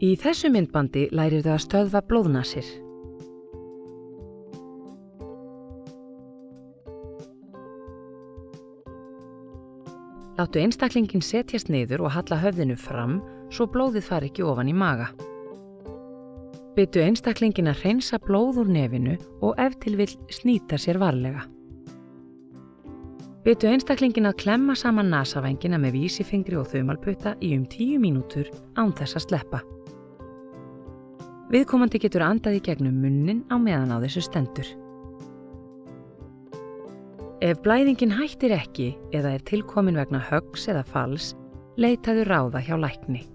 Í þessu myndbandi lærirðu að stöðva blóðnasir. Láttu einstaklinginn setjast niður og halla höfðinu fram svo blóðið fari ekki ofan í maga. Biðdu einstaklinginn að hreinsa blóð úr nefinu og ef til vill snýta sér varlega. Biðdu einstaklinginn að klemma saman nasavængina með vísifingri og þumalputta í 10 mínútur án þess að sleppa. Viðkomandi getur andað í gegnum munnin á meðan á þessu stendur. Ef blæðingin hættir ekki eða er tilkomin vegna höggs eða falls, leitaðu ráða hjá lækni.